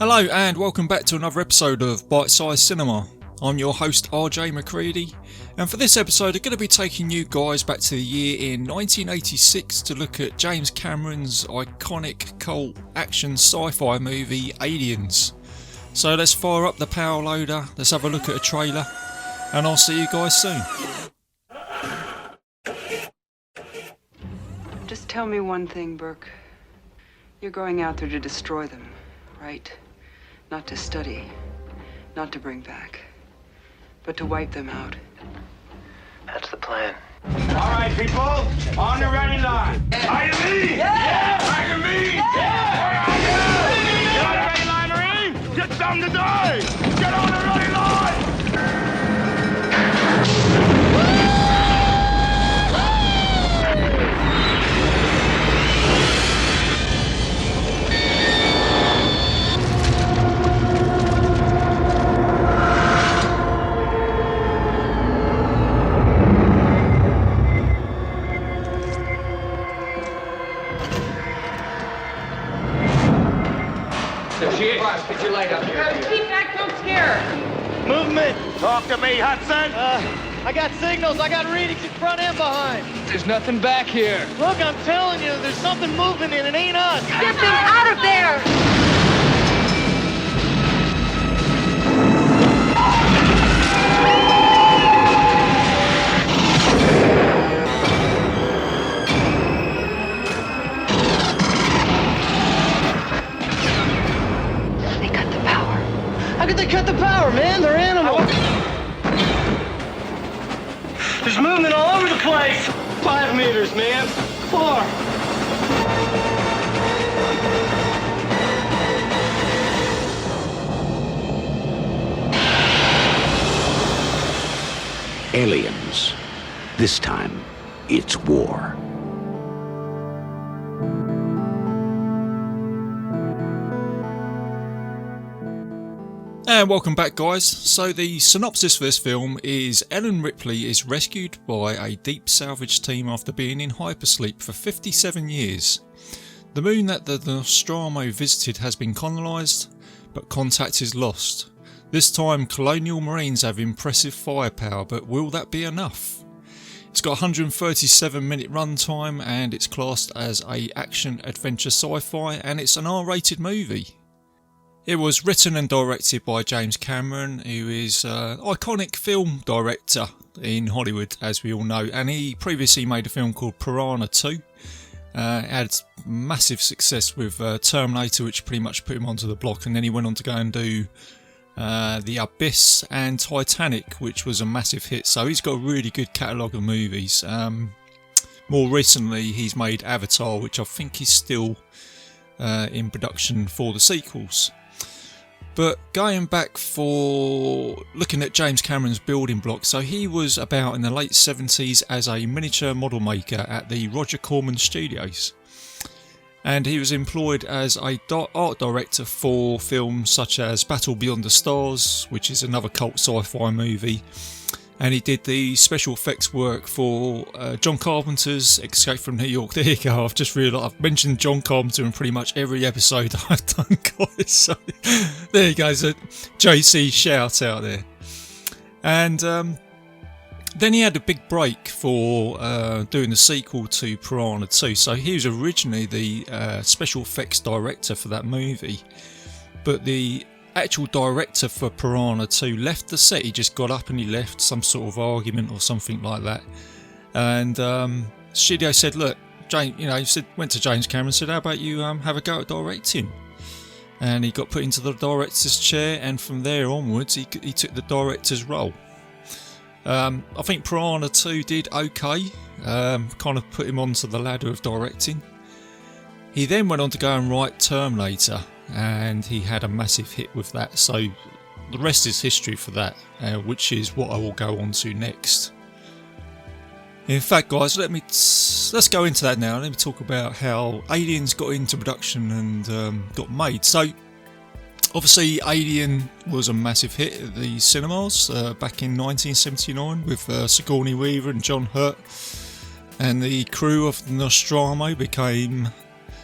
Hello and welcome back to another episode of Bitesize Cinema. I'm your host RJ McCready, and for this episode I'm going to be taking you guys back to the year in 1986 to look at James Cameron's iconic cult action sci-fi movie Aliens. So let's fire up the power loader, let's have a look at a trailer, and I'll see you guys soon. Just tell me one thing, Burke. You're going out there to destroy them, right? Not to study, not to bring back, but to wipe them out. That's the plan. All right, people, on the ready line. Are you me? Yeah! Are you me? Yeah! Get on the ready line, Marine! Get some to die! Get on the ready line! Get your light up here. Keep back, don't scare her. Movement! Talk to me, Hudson! I got signals. I got readings in front and behind. There's nothing back here. Look, I'm telling you, there's something moving and it ain't us. Get them out of there! How could they cut the power, man? They're animals. There's movement all over the place. 5 meters, man. 4. Aliens. This time, it's war. And welcome back, guys. So the synopsis for this film is Ellen Ripley is rescued by a deep salvage team after being in hypersleep for 57 years. The moon that the Nostromo visited has been colonised, but contact is lost. This time colonial marines have impressive firepower, but will that be enough? It's got a 137-minute runtime and it's classed as a action adventure sci-fi, and it's an R-rated movie. It was written and directed by James Cameron, who is an iconic film director in Hollywood, as we all know, and he previously made a film called Piranha 2. Had massive success with Terminator, which pretty much put him onto the block, and then he went on to go and do The Abyss and Titanic, which was a massive hit. So he's got a really good catalogue of movies. More recently, he's made Avatar, which I think is still in production for the sequels. But going back for looking at James Cameron's building blocks, so he was about in the late 70s as a miniature model maker at the Roger Corman Studios. And he was employed as a art director for films such as Battle Beyond the Stars, which is another cult sci-fi movie. And he did the special effects work for John Carpenter's Escape from New York. There you go, I've just realised I've mentioned John Carpenter in pretty much every episode I've done, guys. So there you go, so JC shout out there. And then he had a big break for doing the sequel to Piranha 2. So he was originally the special effects director for that movie. But the actual director for Piranha 2 left the set. He just got up and he left, some sort of argument or something like that. And studio said, look, James, he went to James Cameron and said, how about you have a go at directing? And he got put into the director's chair, and from there onwards he took the director's role. I think Piranha 2 did okay, kind of put him onto the ladder of directing. He then went on to go and write Terminator, and he had a massive hit with that, so the rest is history for that, which is what I will go on to next. In fact, guys, let's go into that now. Let me talk about how Aliens got into production and got made. So obviously Alien was a massive hit at the cinemas back in 1979 with Sigourney Weaver and John Hurt, and the crew of the Nostromo became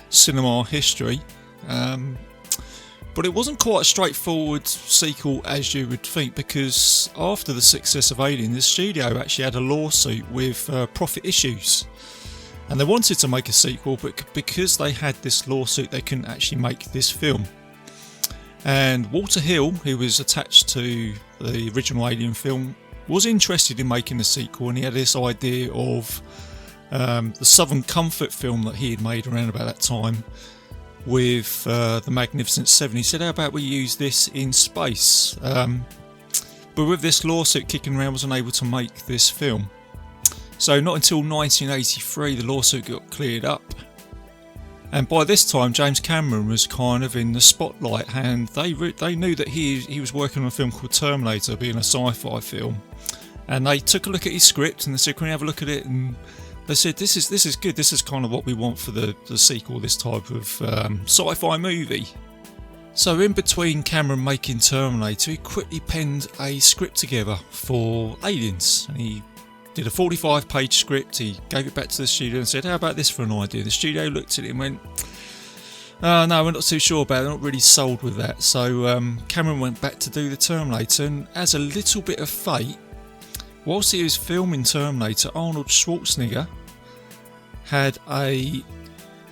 cinema history. But it wasn't quite a straightforward sequel as you would think, because after the success of Alien, the studio actually had a lawsuit with profit issues. And they wanted to make a sequel, but because they had this lawsuit, they couldn't actually make this film. And Walter Hill, who was attached to the original Alien film, was interested in making a sequel, and he had this idea of the Southern Comfort film that he had made around about that time with the Magnificent Seven. He said, how about we use this in space? But with this lawsuit kicking around, wasn't able to make this film. So not until 1983 the lawsuit got cleared up. And by this time James Cameron was kind of in the spotlight, and they knew that he was working on a film called Terminator, being a sci-fi film. And they took a look at his script and they said, can we have a look at it? And they said, this is good, this is kind of what we want for the sequel, this type of sci-fi movie. So in between Cameron making Terminator, he quickly penned a script together for Aliens. And he did a 45-page script, he gave it back to the studio and said, how about this for an idea? The studio looked at it and went, no, we're not too sure about it, they're not really sold with that. So Cameron went back to do the Terminator, and as a little bit of fate, whilst he was filming Terminator, Arnold Schwarzenegger had a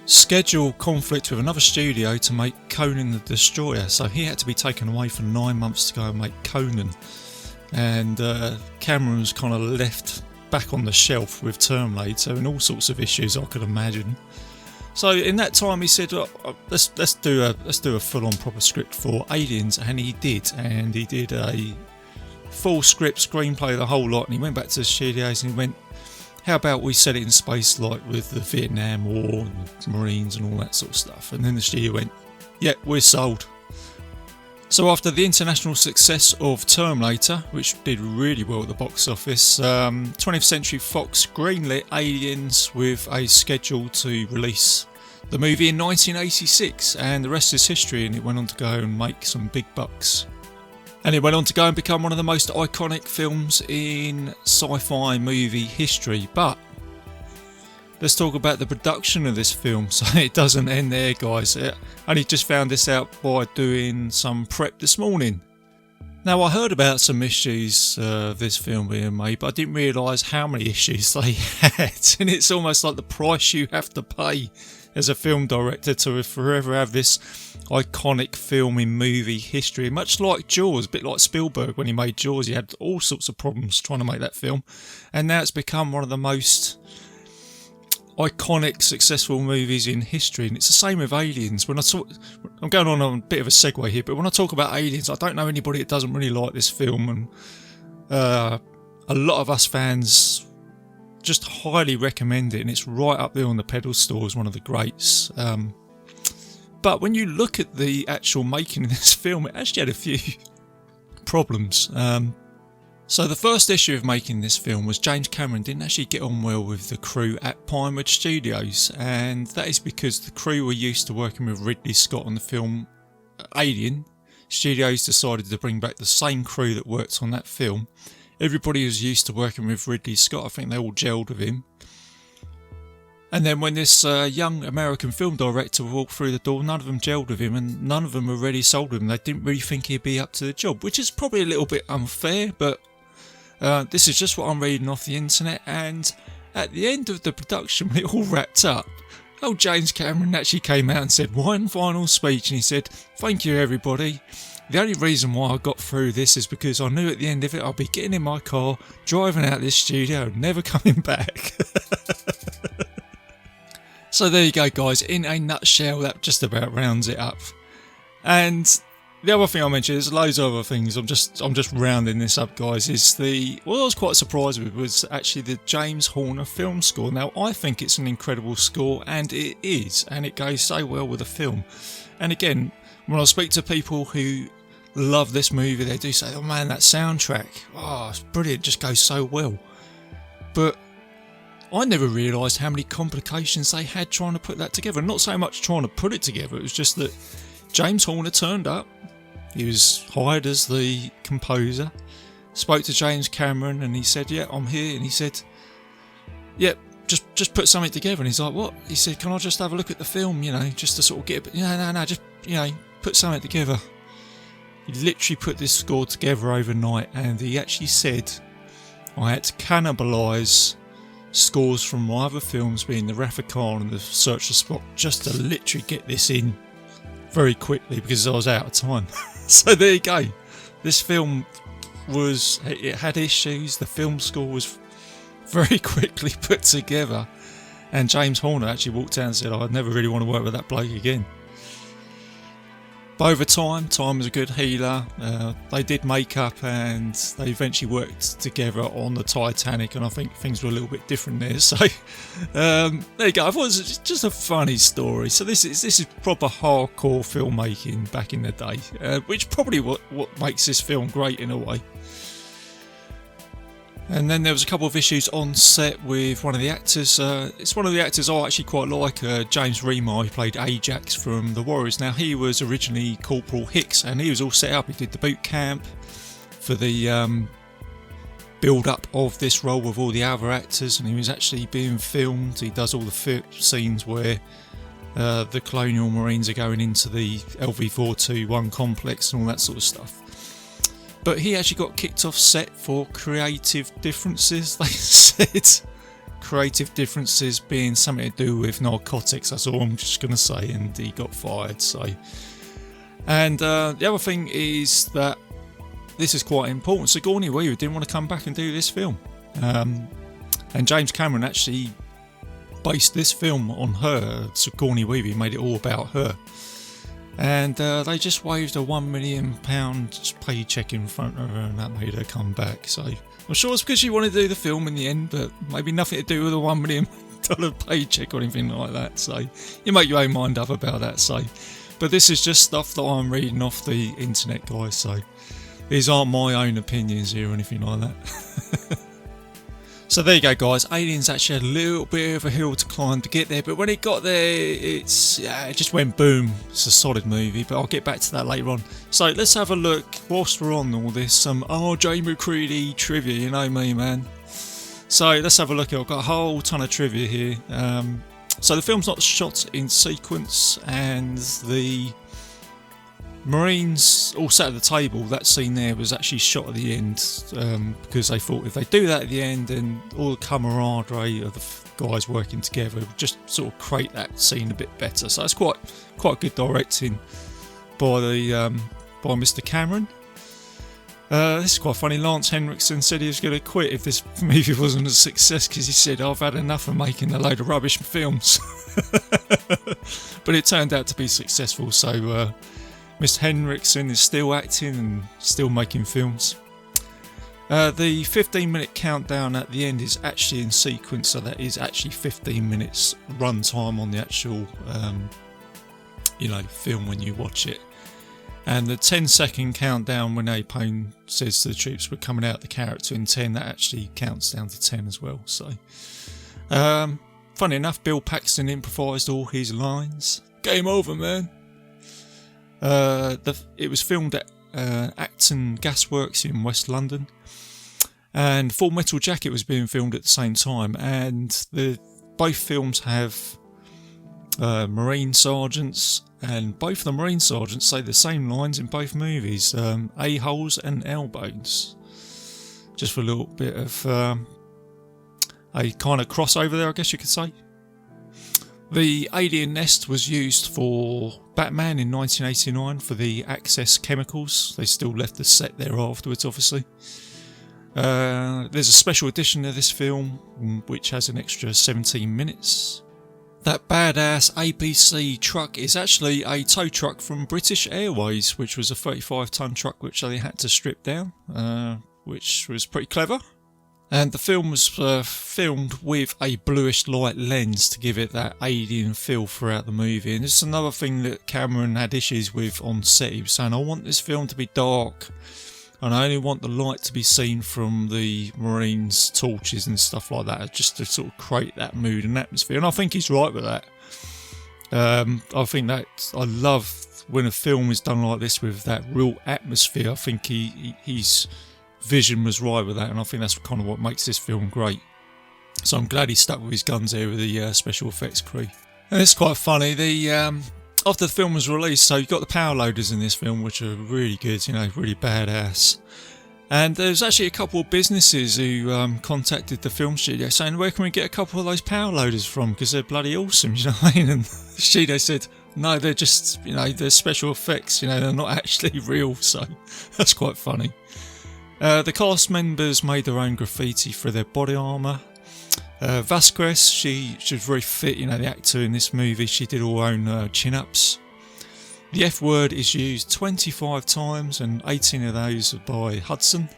schedule conflict with another studio to make Conan the Destroyer, so he had to be taken away for 9 months to go and make Conan. And Cameron was kind of left back on the shelf with Terminator and all sorts of issues I could imagine. So in that time he said, let's do a full-on proper script for Aliens, and he did a full script, screenplay, the whole lot. And he went back to the studios and he went, how about we set it in space like with the Vietnam War and the Marines and all that sort of stuff. And then the studio went, yeah, we're sold. So after the international success of Terminator, which did really well at the box office, 20th Century Fox greenlit Aliens with a schedule to release the movie in 1986, and the rest is history, and it went on to go and make some big bucks. And it went on to go and become one of the most iconic films in sci-fi movie history. But let's talk about the production of this film. So it doesn't end there, guys. I only just found this out by doing some prep this morning. Now, I heard about some issues of this film being made, but I didn't realise how many issues they had. And it's almost like the price you have to pay as a film director to forever have this iconic film in movie history. Much like Jaws, a bit like Spielberg when he made Jaws, he had all sorts of problems trying to make that film. And now it's become one of the most iconic, successful movies in history. And it's the same with Aliens. I'm going on a bit of a segue here, but when I talk about Aliens, I don't know anybody that doesn't really like this film, and a lot of us fans just highly recommend it, and it's right up there on the pedestal as one of the greats. But when you look at the actual making of this film, it actually had a few problems. So the first issue of making this film was James Cameron didn't actually get on well with the crew at Pinewood Studios, and that is because the crew were used to working with Ridley Scott on the film Alien. Studios decided to bring back the same crew that worked on that film. Everybody was used to working with Ridley Scott. I think they all gelled with him. And then when this young American film director walked through the door, none of them gelled with him, and none of them were really sold with him. They didn't really think he'd be up to the job, which is probably a little bit unfair, but this is just what I'm reading off the internet. And at the end of the production, when it all wrapped up, old James Cameron actually came out and said one final speech, and he said, "Thank you, everybody. The only reason why I got through this is because I knew at the end of it I'll be getting in my car, driving out this studio, and never coming back." So there you go, guys. In a nutshell, that just about rounds it up. And the other thing I mentioned, there's loads of other things. I'm just rounding this up, guys. What I was quite surprised with was actually the James Horner film score. Now, I think it's an incredible score, and it is, and it goes so well with the film. And again, when I speak to people who love this movie, they do say, "Oh man, that soundtrack, it's brilliant, just goes so well." But I never realised how many complications they had trying to put that together. Not so much trying to put it together, it was just that James Horner turned up. He was hired as the composer, spoke to James Cameron, and he said, "Yeah, I'm here." And he said, "Yeah, just put something together." And he's like, "What?" He said, "Can I just have a look at the film, just to sort of get a bit, no, just, put something together. He literally put this score together overnight, and he actually said, I had to cannibalise scores from my other films, being The Wrath of Khan and The Search for Spock, just to literally get this in very quickly because I was out of time. So there you go. This film it had issues. The film score was very quickly put together, and James Horner actually walked out and said, I'd never really want to work with that bloke again. But over time was a good healer. They did make up, and they eventually worked together on the Titanic, and I think things were a little bit different there. So there you go. I thought it was just a funny story. So this is proper hardcore filmmaking back in the day, which probably what makes this film great in a way. And then there was a couple of issues on set with one of the actors. It's one of the actors I actually quite like, James Remar, who played Ajax from The Warriors. Now, he was originally Corporal Hicks, and he was all set up. He did the boot camp for the build-up of this role with all the other actors, and he was actually being filmed. He does all the scenes where the Colonial Marines are going into the LV-421 complex and all that sort of stuff. But he actually got kicked off set for creative differences. They said creative differences being something to do with narcotics. That's all I'm just going to say. And he got fired. So, and the other thing is that this is quite important. Sigourney Weaver didn't want to come back and do this film, and James Cameron actually based this film on her. Sigourney Weaver, he made it all about her. And they just waved a £1 million paycheck in front of her, and that made her come back. So I'm sure it's because she wanted to do the film in the end, but maybe nothing to do with a $1 million paycheck or anything like that. So you make your own mind up about that. So, but this is just stuff that I'm reading off the internet, guys. So these aren't my own opinions here or anything like that. So there you go, guys. Aliens actually had a little bit of a hill to climb to get there, but when it got there, it just went boom. It's a solid movie, but I'll get back to that later on. So let's have a look, whilst we're on all this, some R.J. McCready trivia, you know me, man. So let's have a look. I've got a whole ton of trivia here. So the film's not shot in sequence, and the Marines all sat at the table. That scene there was actually shot at the end, because they thought if they do that at the end, then all the camaraderie of the guys working together would just sort of create that scene a bit better. So it's quite good directing by Mr. Cameron. This is quite funny. Lance Henriksen said he was going to quit if this movie wasn't a success, because he said, I've had enough of making a load of rubbish films. But it turned out to be successful, so Mr. Henriksen is still acting and still making films. The 15-minute countdown at the end is actually in sequence, so that is actually 15 minutes run time on the actual film when you watch it. And the 10-second countdown when Apone says to the troops we're coming out the character in 10, that actually counts down to 10 as well. So funny enough, Bill Paxton improvised all his lines. Game over, man. It was filmed at Acton Gasworks in West London, and Full Metal Jacket was being filmed at the same time, and both films have Marine sergeants, and both the Marine sergeants say the same lines in both movies, a-holes and elbows, just for a little bit of a kind of crossover there, I guess you could say. The alien nest was used for Batman in 1989 for the Access chemicals. They still left the set there afterwards, obviously. There's a special edition of this film which has an extra 17 minutes. That badass ABC truck is actually a tow truck from British Airways, which was a 35-ton truck which they had to strip down, which was pretty clever. And the film was filmed with a bluish light lens to give it that alien feel throughout the movie. And this is another thing that Cameron had issues with on set. He was saying, I want this film to be dark, and I only want the light to be seen from the Marines' torches and stuff like that, just to sort of create that mood and atmosphere. And I think he's right with that. I think that I love when a film is done like this with that real atmosphere. I think he's vision was right with that, and I think that's kind of what makes this film great. So I'm glad he stuck with his guns here with the special effects crew. And it's quite funny, the after the film was released, so you've got the power loaders in this film, which are really good, you know, really badass. And there's actually a couple of businesses who contacted the film studio saying, where can we get a couple of those power loaders from, because they're bloody awesome, you know what I mean? And the studio said, no, they're just, you know, they're special effects, you know, they're not actually real, so that's quite funny. The cast members made their own graffiti for their body armour. Vasquez, she was very fit, you know, the actor in this movie. She did all her own chin-ups. The F word is used 25 times, and 18 of those are by Hudson.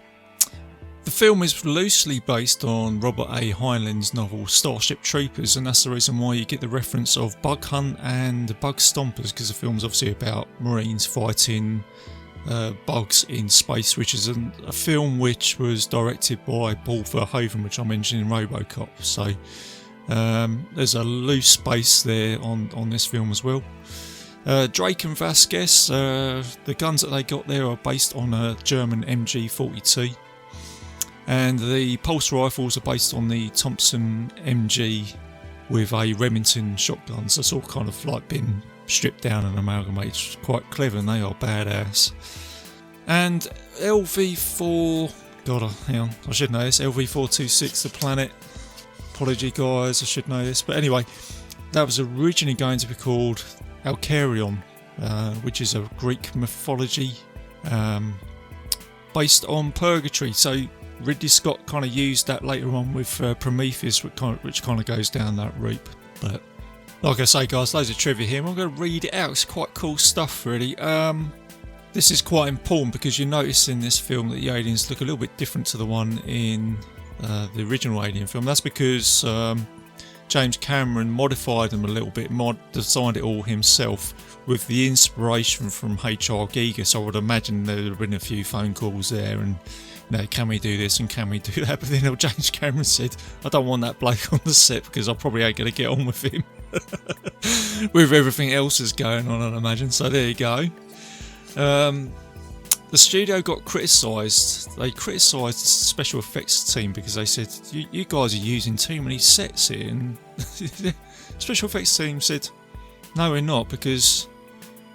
The film is loosely based on Robert A. Heinlein's novel Starship Troopers, and that's the reason why you get the reference of Bug Hunt and Bug Stompers, because the film's obviously about Marines fighting bugs in space, which is a film which was directed by Paul Verhoeven, which I mentioned in RoboCop. So there's a loose base there on this film as well. Drake and Vasquez, the guns that they got there are based on a German MG42, and the pulse rifles are based on the Thompson MG with a Remington shotgun. So it's all kind of like been stripped down and amalgamated. Quite clever, and they are badass. And LV4, hang on, I should know this, LV426, the planet. Apology guys, I should know this, but anyway, that was originally going to be called Alkarion, which is a Greek mythology based on purgatory. So Ridley Scott kind of used that later on with Prometheus, which kind of goes down that route. But like I say guys, loads of trivia here. I'm going to read it out. It's quite cool stuff really. This is quite important because you notice in this film that the aliens look a little bit different to the one in the original Alien film. That's because James Cameron modified them a little bit, designed it all himself with the inspiration from H.R. Giger. So I would imagine there would have been a few phone calls there and, you know, can we do this and can we do that? But then James Cameron said, I don't want that bloke on the set because I probably ain't going to get on with him with everything else that's going on, I'd imagine. So there you go. The studio got criticised. They criticised the special effects team because they said, you guys are using too many sets here. And the special effects team said, no, we're not, because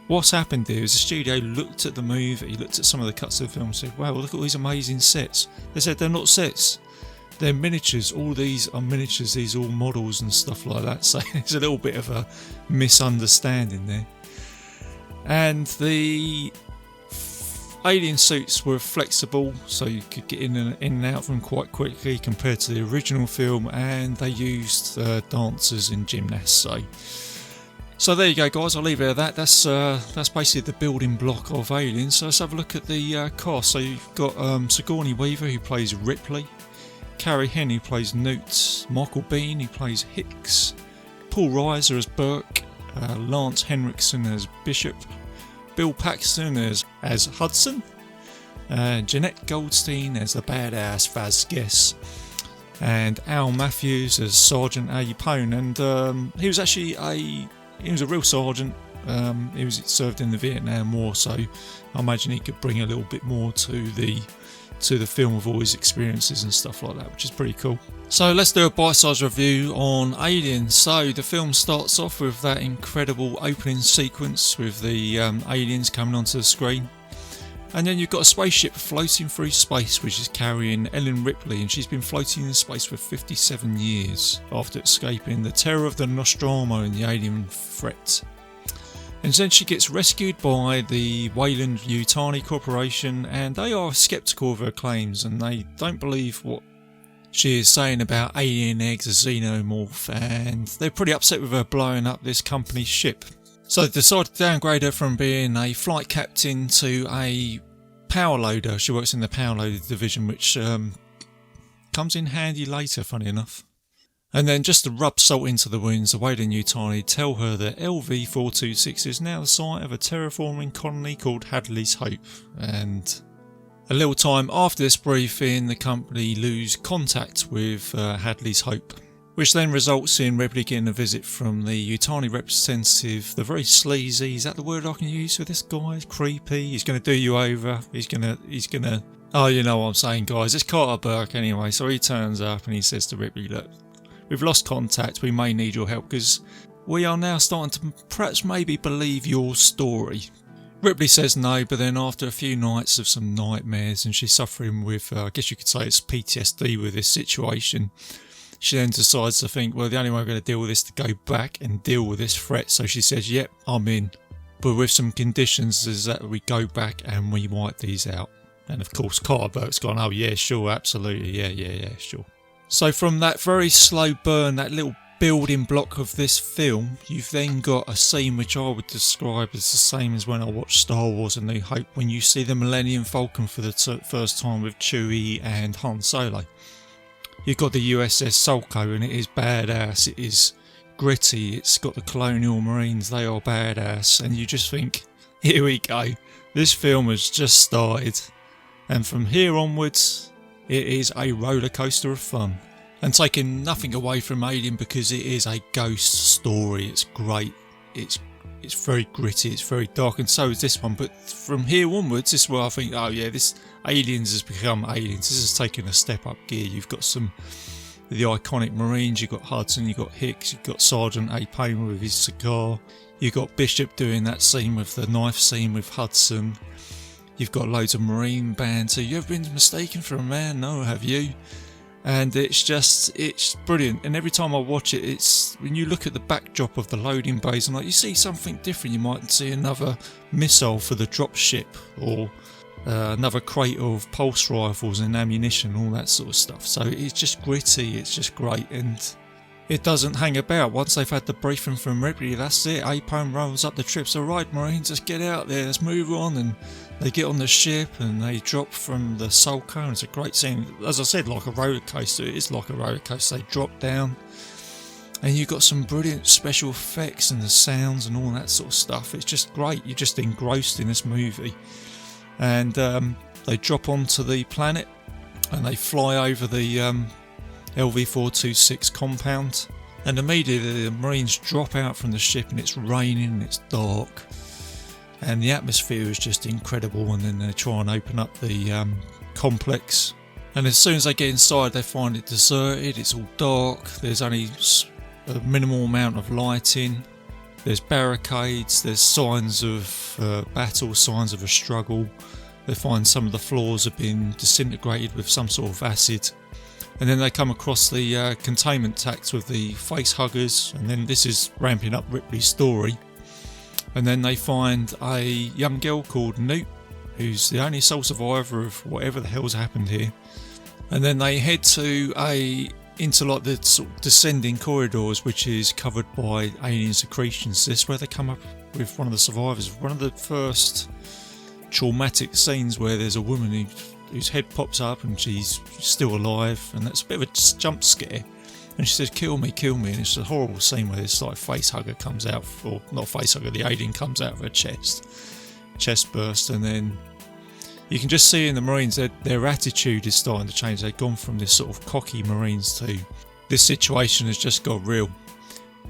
what's happened here is the studio looked at the movie, looked at some of the cuts of the film and said, wow, look at all these amazing sets. They said they're not sets, they're miniatures. All these are miniatures, these are all models and stuff like that. So there's a little bit of a misunderstanding there. And the alien suits were flexible, so you could get in and out of them quite quickly compared to the original film, and they used dancers and gymnasts. So there you go guys, I'll leave it at that. That's basically the building block of Aliens. So let's have a look at the cast. So you've got Sigourney Weaver, who plays Ripley, Carrie Henn, who plays Newt, Michael Biehn, who plays Hicks, Paul Reiser as Burke, Lance Henriksen as Bishop, Bill Paxton as Hudson, Jeanette Goldstein as the badass Vasquez, and Al Matthews as Sergeant Apone. And he was actually a real sergeant. He was served in the Vietnam War, so I imagine he could bring a little bit more to the film with all his experiences and stuff like that, which is pretty cool. So let's do a bite-sized review on Alien. So the film starts off with that incredible opening sequence with the aliens coming onto the screen, and then you've got a spaceship floating through space which is carrying Ellen Ripley, and she's been floating in space for 57 years after escaping the terror of the Nostromo and the alien threat. And then she gets rescued by the Weyland-Yutani Corporation, and they are sceptical of her claims and they don't believe what she is saying about alien eggs, a xenomorph, and they're pretty upset with her blowing up this company's ship. So they decide to downgrade her from being a flight captain to a power loader. She works in the power loader division, which comes in handy later, funny enough. And then just to rub salt into the wounds, the Weyland-Yutani tell her that LV-426 is now the site of a terraforming colony called Hadley's Hope. And a little time after this briefing, the company lose contact with Hadley's Hope, which then results in Ripley getting a visit from the Yutani representative, the very sleazy, is that the word I can use for this guy? He's creepy, he's going to do you over, he's gonna, oh, you know what I'm saying guys, it's Carter Burke anyway. So he turns up and he says to Ripley, look, we've lost contact, we may need your help, because we are now starting to perhaps maybe believe your story. Ripley says no, but then after a few nights of some nightmares and she's suffering with, I guess you could say it's PTSD with this situation, she then decides to think, well, the only way I'm going to deal with this is to go back and deal with this threat. So she says, yep, I'm in. But with some conditions is that we go back and we wipe these out. And of course, Carter Burke's gone, oh yeah, sure, absolutely, yeah, sure. So from that very slow burn, that little building block of this film, you've then got a scene which I would describe as the same as when I watched Star Wars A New Hope, when you see the Millennium Falcon for the first time with Chewie and Han Solo. You've got the USS Sulco and it is badass, it is gritty, it's got the Colonial Marines, they are badass, and you just think, here we go, this film has just started, and from here onwards it is a roller coaster of fun. And taking nothing away from Alien, because it is a ghost story, it's great, it's very gritty, it's very dark, and so is this one. But from here onwards, this is where I think, oh yeah, this Aliens has become Aliens. This has taken a step up gear. You've got the iconic Marines, you've got Hudson, you've got Hicks, you've got Sergeant A. Payne with his cigar, you've got Bishop doing that scene with the knife scene with Hudson, you've got loads of Marine bands. So you ever been mistaken for a man? No, have you? And it's brilliant. And every time I watch it, it's when you look at the backdrop of the loading bays, and like you see something different. You might see another missile for the drop ship, or another crate of pulse rifles and ammunition, all that sort of stuff. So it's just gritty, it's just great, and it doesn't hang about. Once they've had the briefing from Ripley, that's it. Apone rolls up the trips. All right, Marines, let's get out there, let's move on. And they get on the ship and they drop from the Sulco, and it's a great scene. As I said, like a roller coaster, it is like a roller coaster. They drop down, and you've got some brilliant special effects and the sounds and all that sort of stuff. It's just great. You're just engrossed in this movie. And they drop onto the planet and they fly over the LV-426 compound, and immediately the Marines drop out from the ship, and it's raining and it's dark and the atmosphere is just incredible. And then they try and open up the complex, and as soon as they get inside they find it deserted, it's all dark, there's only a minimal amount of lighting, there's barricades, there's signs of battle, signs of a struggle. They find some of the floors have been disintegrated with some sort of acid. And then they come across the containment tanks with the face huggers, and then this is ramping up Ripley's story. And then they find a young girl called Newt, who's the only sole survivor of whatever the hell's happened here. And then they head into like the sort of descending corridors, which is covered by alien secretions. This is where they come up with one of the survivors. One of the first traumatic scenes where there's a woman whose head pops up and she's still alive, and that's a bit of a jump scare, and she says, kill me, and it's a horrible scene where this like face hugger comes out, or not face hugger, the alien comes out of her chest burst, and then you can just see in the Marines their attitude is starting to change. They've gone from this sort of cocky Marines to this situation has just got real,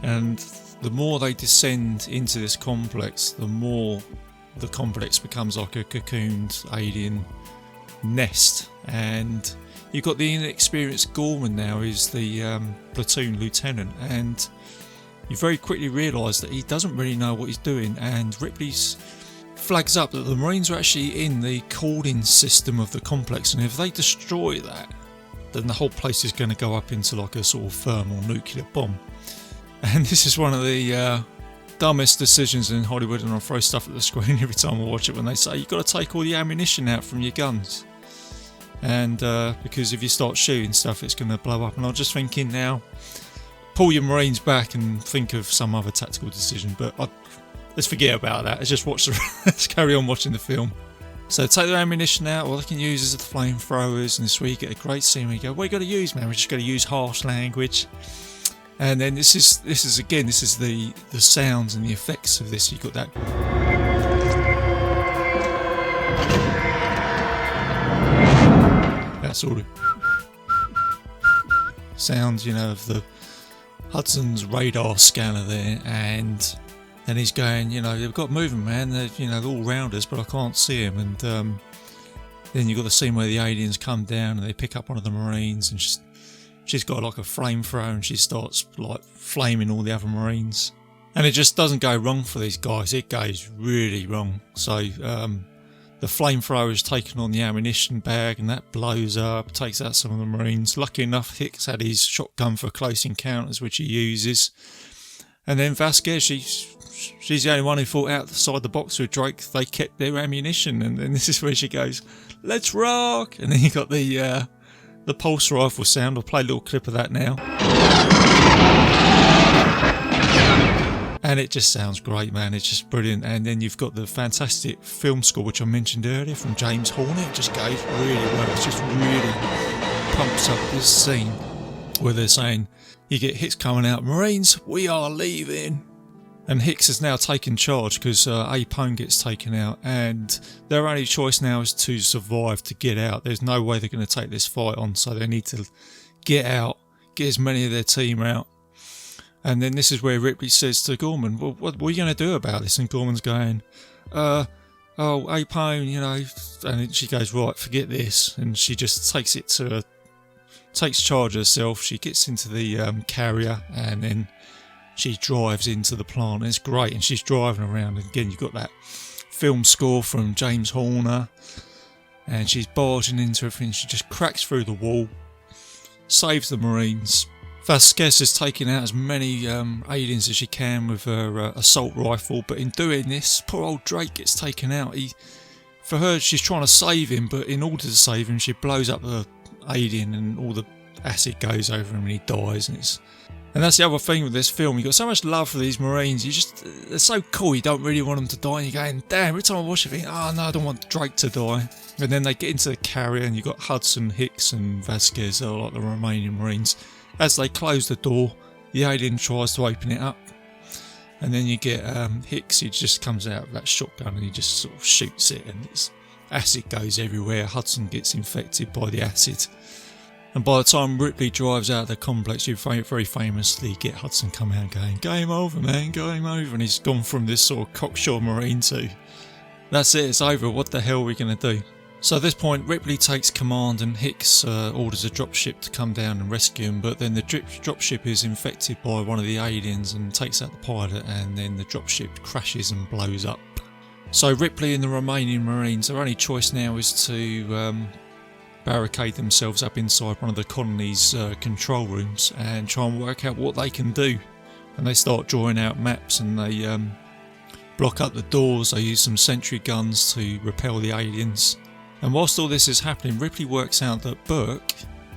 and the more they descend into this complex, the more the complex becomes like a cocooned alien nest. And you've got the inexperienced Gorman now, who's the platoon lieutenant, and you very quickly realise that he doesn't really know what he's doing. And Ripley's flags up that the Marines are actually in the cooling system of the complex, and if they destroy that, then the whole place is going to go up into like a sort of thermal nuclear bomb. And this is one of the dumbest decisions in Hollywood, and I'll throw stuff at the screen every time I watch it, when they say you've got to take all the ammunition out from your guns, and because if you start shooting stuff it's going to blow up. And I'm just thinking now, pull your Marines back and think of some other tactical decision, but let's forget about that. Let's carry on watching the film. So take the ammunition out, all they can use is the flamethrowers, and this is where you get a great scene where you go, what you got to use, man? We're just going to use harsh language. And then this is the sounds and the effects of this. You've got that sort of sounds, you know, of the Hudson's radar scanner there, and then he's going, you know, they've got movement, man, they're, you know, they're all round us, but I can't see them. And then you've got the scene where the aliens come down and they pick up one of the Marines, and she's got like a flamethrower, and she starts like flaming all the other Marines. And it just doesn't go wrong for these guys, it goes really wrong. So the flamethrower is taken on the ammunition bag and that blows up, takes out some of the Marines. Lucky enough, Hicks had his shotgun for close encounters, which he uses. And then Vasquez, she's the only one who fought outside the box with Drake. They kept their ammunition, and then this is where she goes, "Let's rock!" And then you got the pulse rifle sound. I'll play a little clip of that now. And it just sounds great, man. It's just brilliant. And then you've got the fantastic film score, which I mentioned earlier, from James Horner. It just goes really well. It just really pumps up this scene where they're saying, you get Hicks coming out, "Marines, we are leaving." And Hicks has now taken charge because Apone gets taken out, and their only choice now is to survive, to get out. There's no way they're going to take this fight on, so they need to get out, get as many of their team out. And then this is where Ripley says to Gorman, "Well, what are you going to do about this?" And Gorman's going, Apone, you know. And then she goes, "Right, forget this." And she just takes charge herself. She gets into the carrier, and then she drives into the plant. It's great, and she's driving around. And again, you've got that film score from James Horner, and she's barging into everything. She just cracks through the wall, saves the Marines. Vasquez is taking out as many aliens as she can with her assault rifle, but in doing this, poor old Drake gets taken out. For her, she's trying to save him, but in order to save him, she blows up the alien, and all the acid goes over him, and he dies. And that's the other thing with this film. You've got so much love for these Marines. They're so cool. You don't really want them to die. And you're going, damn, every time I watch it, I think, oh no, I don't want Drake to die. And then they get into the carrier, and you've got Hudson, Hicks, and Vasquez, are like the remaining Marines. As they close the door, the alien tries to open it up. And then you get Hicks, he just comes out with that shotgun, and he just sort of shoots it, and acid goes everywhere. Hudson gets infected by the acid. And by the time Ripley drives out of the complex, you very famously get Hudson come out going, "Game over, man, game over." And he's gone from this sort of cocksure Marine to, "That's it, it's over, what the hell are we going to do?" So at this point, Ripley takes command, and Hicks orders a dropship to come down and rescue him. But then the dropship is infected by one of the aliens and takes out the pilot, and then the dropship crashes and blows up. So Ripley and the remaining Marines, their only choice now is to barricade themselves up inside one of the colony's control rooms and try and work out what they can do. And they start drawing out maps, and they block up the doors. They use some sentry guns to repel the aliens. And whilst all this is happening, Ripley works out that Burke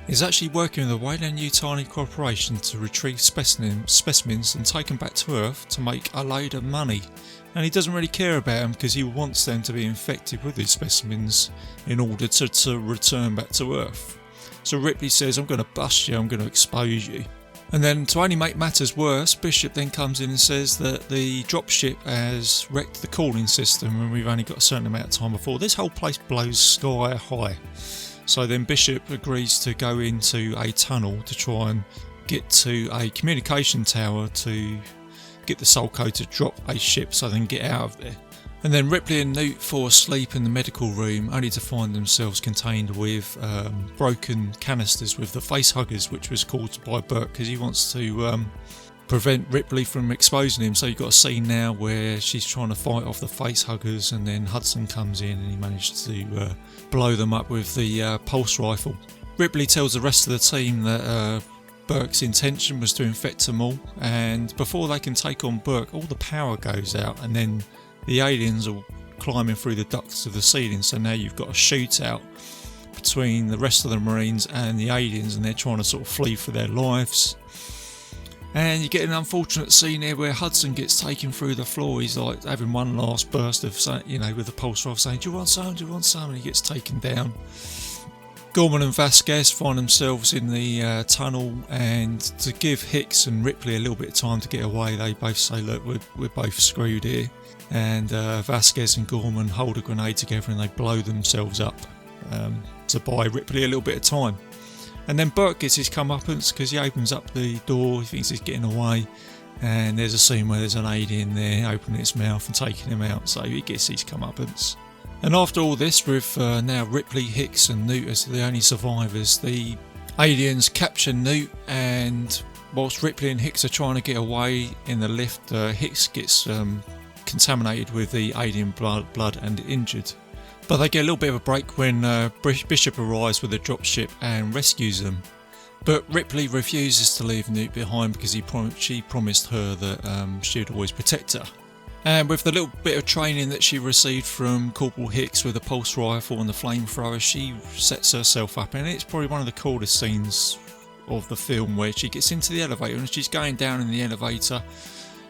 is actually working with the Weyland-Yutani Corporation to retrieve specimens and take them back to Earth to make a load of money. And he doesn't really care about them because he wants them to be infected with these specimens in order to return back to Earth. So Ripley says, "I'm going to bust you, I'm going to expose you." And then to only make matters worse, Bishop then comes in and says that the dropship has wrecked the cooling system, and we've only got a certain amount of time before this whole place blows sky high. So then Bishop agrees to go into a tunnel to try and get to a communication tower to get the Soul Code to drop a ship so they can get out of there. And then Ripley and Newt fall asleep in the medical room, only to find themselves contained with broken canisters with the face huggers, which was caused by Burke because he wants to prevent Ripley from exposing him. So you've got a scene now where she's trying to fight off the face huggers, and then Hudson comes in and he managed to blow them up with the pulse rifle. Ripley tells the rest of the team that Burke's intention was to infect them all, and before they can take on Burke, all the power goes out, and then the aliens are climbing through the ducts of the ceiling. So now you've got a shootout between the rest of the Marines and the aliens, and they're trying to sort of flee for their lives. And you get an unfortunate scene here where Hudson gets taken through the floor. He's like having one last burst of, with the pulse rifle saying, "Do you want some? Do you want some?" And he gets taken down. Gorman and Vasquez find themselves in the tunnel, and to give Hicks and Ripley a little bit of time to get away, they both say, "Look, we're both screwed here." And Vasquez and Gorman hold a grenade together and they blow themselves up to buy Ripley a little bit of time. And then Burke gets his comeuppance because he opens up the door, he thinks he's getting away, and there's a scene where there's an alien there opening its mouth and taking him out, so he gets his comeuppance. And after all this, with now Ripley, Hicks and Newt as the only survivors, the aliens capture Newt and whilst Ripley and Hicks are trying to get away in the lift, Hicks gets contaminated with the alien blood and injured. But they get a little bit of a break when Bishop arrives with a dropship and rescues them. But Ripley refuses to leave Newt behind because she promised her that she'd always protect her. And with the little bit of training that she received from Corporal Hicks with the pulse rifle and the flamethrower, she sets herself up, and it's probably one of the coolest scenes of the film, where she gets into the elevator and she's going down in the elevator.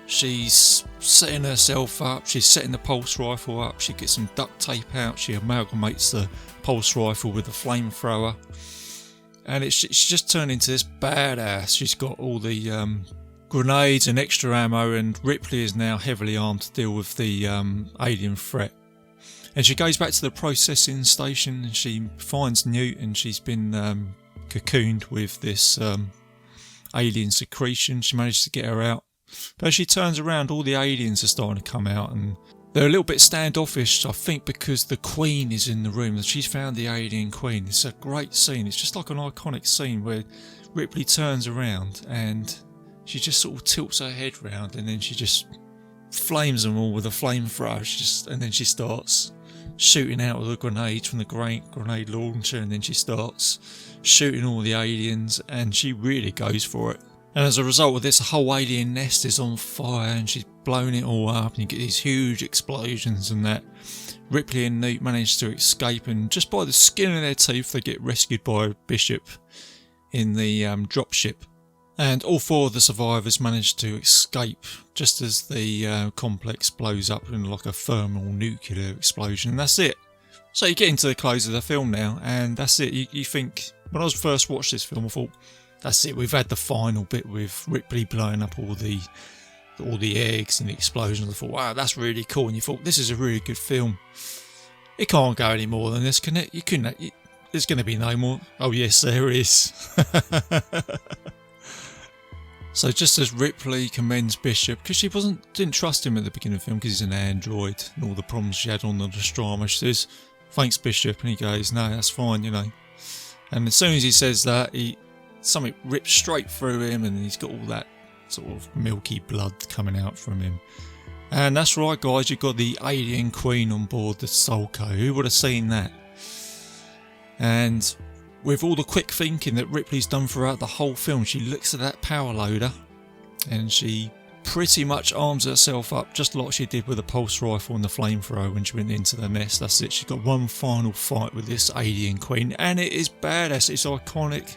She's setting herself up, she's setting the pulse rifle up, she gets some duct tape out, she amalgamates the pulse rifle with the flamethrower, and it's just turned into this badass. She's got all the grenades and extra ammo, and Ripley is now heavily armed to deal with the alien threat. And she goes back to the processing station and she finds Newt, and she's been cocooned with this alien secretion. She manages to get her out. But as she turns around, all the aliens are starting to come out, and they're a little bit standoffish, I think, because the Queen is in the room and she's found the alien Queen. It's a great scene. It's just like an iconic scene where Ripley turns around and she just sort of tilts her head round, and then she just flames them all with a flamethrower. And then she starts shooting out with a grenade from the grenade launcher, and then she starts shooting all the aliens, and she really goes for it. And as a result of this, the whole alien nest is on fire, and she's blown it all up, and you get these huge explosions and that. Ripley and Newt manage to escape, and just by the skin of their teeth they get rescued by Bishop in the dropship. And all four of the survivors manage to escape just as the complex blows up in like a thermal nuclear explosion, and that's it. So you get into the close of the film now, and that's it. You think, when I was first watched this film, I thought, that's it, we've had the final bit with Ripley blowing up all the eggs and the explosions. I thought, wow, that's really cool. And you thought, this is a really good film. It can't go any more than this, can it? There's going to be no more. Oh yes, there is. So just as Ripley commends Bishop, because she didn't trust him at the beginning of the film because he's an android and all the problems she had on the Nostromo, she says, thanks Bishop, and he goes, no, that's fine, you know. And as soon as he says that, something rips straight through him, and he's got all that sort of milky blood coming out from him. And that's right guys, you've got the alien Queen on board the Sulco. Who would have seen that? And with all the quick thinking that Ripley's done throughout the whole film, she looks at that power loader and she pretty much arms herself up just like she did with the pulse rifle and the flamethrower when she went into the nest. That's it, she's got one final fight with this alien Queen, and it is badass, it's iconic,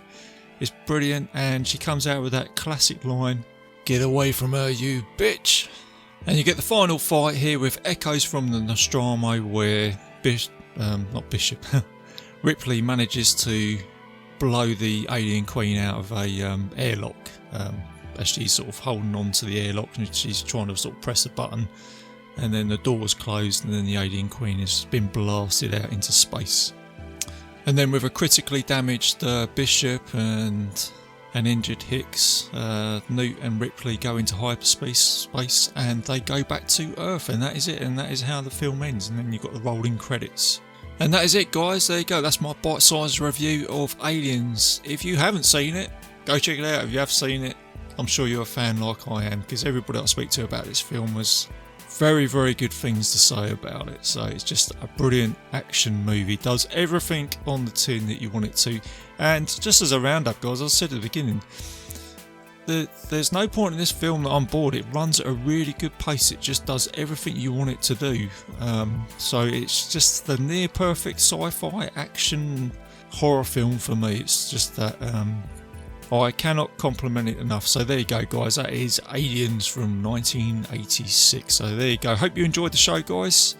it's brilliant, and she comes out with that classic line, "Get away from her, you bitch." And you get the final fight here with echoes from the Nostromo where Ripley manages to blow the alien Queen out of a airlock as she's sort of holding on to the airlock, and she's trying to sort of press a button, and then the door's closed, and then the alien Queen has been blasted out into space. And then with a critically damaged Bishop and an injured Hicks, Newt and Ripley go into hyperspace and they go back to Earth, and that is it, and that is how the film ends. And then you've got the rolling credits. And that is it guys, there you go, that's my bite-sized review of Aliens. If you haven't seen it, go check it out. If you have seen it, I'm sure you're a fan like I am, because everybody I speak to about this film has very, very good things to say about it. So it's just a brilliant action movie, does everything on the tin that you want it to. And just as a roundup guys, as I said at the beginning, there's no point in this film that I'm bored. It runs at a really good pace, it just does everything you want it to do. So it's just the near perfect sci-fi action horror film for me. It's just that I cannot compliment it enough. So there you go guys, that is Aliens from 1986. So there you go, hope you enjoyed the show guys.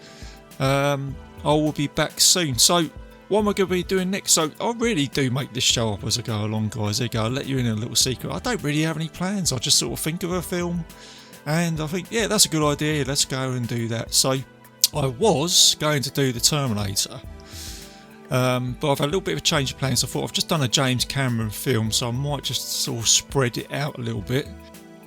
I will be back soon. So what am I going to be doing next? So I really do make this show up as I go along guys. There you go, I'll let you in a little secret. I don't really have any plans, I just sort of think of a film and I think, yeah, that's a good idea, let's go and do that. So I was going to do the Terminator, but I've had a little bit of a change of plans. I thought I've just done a James Cameron film, so I might just sort of spread it out a little bit.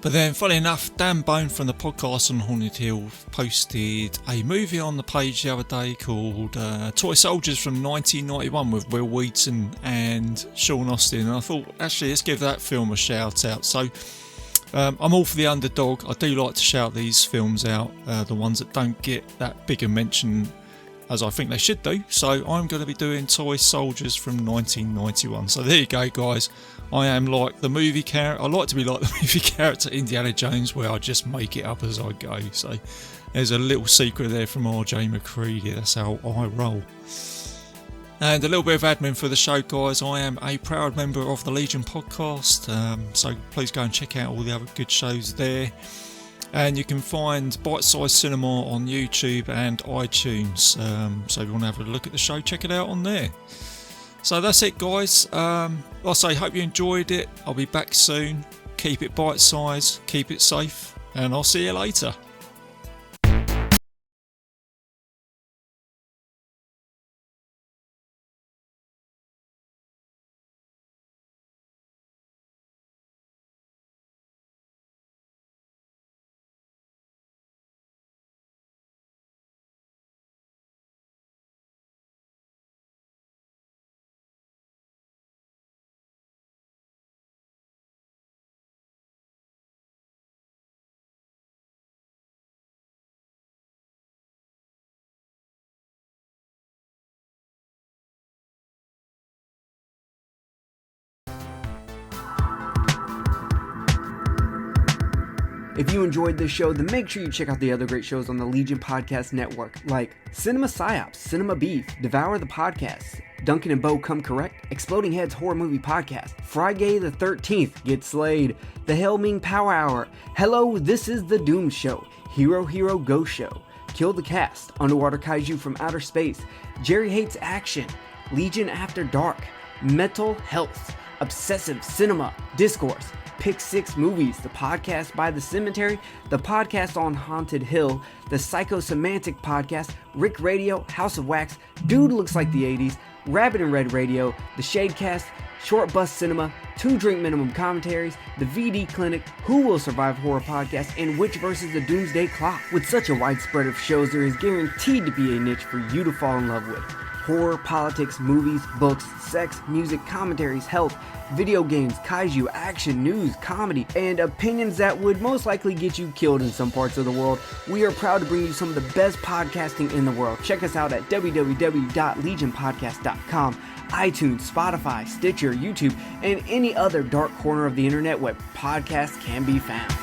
But then, funny enough, Dan Bone from the podcast on Haunted Hill posted a movie on the page the other day called Toy Soldiers from 1991 with Will Wheaton and Sean Austin. And I thought, actually, let's give that film a shout out. So I'm all for the underdog. I do like to shout these films out, the ones that don't get that bigger mention as I think they should do. So I'm going to be doing Toy Soldiers from 1991. So there you go, guys. I am like the movie character. I like to be like the movie character Indiana Jones, where I just make it up as I go. So there's a little secret there from RJ McCready. That's how I roll. And a little bit of admin for the show, guys. I am a proud member of the Legion podcast, so please go and check out all the other good shows there. And you can find Bitesize Cinema on YouTube and iTunes. So if you want to have a look at the show, check it out on there. So that's it, guys. Like I say, hope you enjoyed it. I'll be back soon. Keep it bite-sized, keep it safe, and I'll see you later. If you enjoyed this show, then make sure you check out the other great shows on the Legion Podcast Network, like Cinema Psyops, Cinema Beef, Devour the Podcast, Duncan and Bo Come Correct, Exploding Heads Horror Movie Podcast, Friday the 13th, Get Slayed, The Helming Power Hour, Hello, This is the Doom Show, Hero Hero Ghost Show, Kill the Cast, Underwater Kaiju from Outer Space, Jerry Hates Action, Legion After Dark, Mental Health, Obsessive Cinema, Discourse, Pick 6 Movies, the podcast by The Cemetery, the podcast on Haunted Hill, the Psychosemantic podcast, Rick Radio, House of Wax, Dude Looks Like the 80s, Rabbit and Red Radio, the Shadecast, Short Bus Cinema, 2 Drink Minimum Commentaries, the VD Clinic, Who Will Survive Horror Podcast, and Witch vs. the Doomsday Clock. With such a wide spread of shows, there is guaranteed to be a niche for you to fall in love with. Horror, politics, movies, books, sex, music, commentaries, health, video games, kaiju, action, news, comedy, and opinions that would most likely get you killed in some parts of the world. We are proud to bring you some of the best podcasting in the world. Check us out at www.legionpodcast.com, iTunes, Spotify, Stitcher, YouTube, and any other dark corner of the internet where podcasts can be found.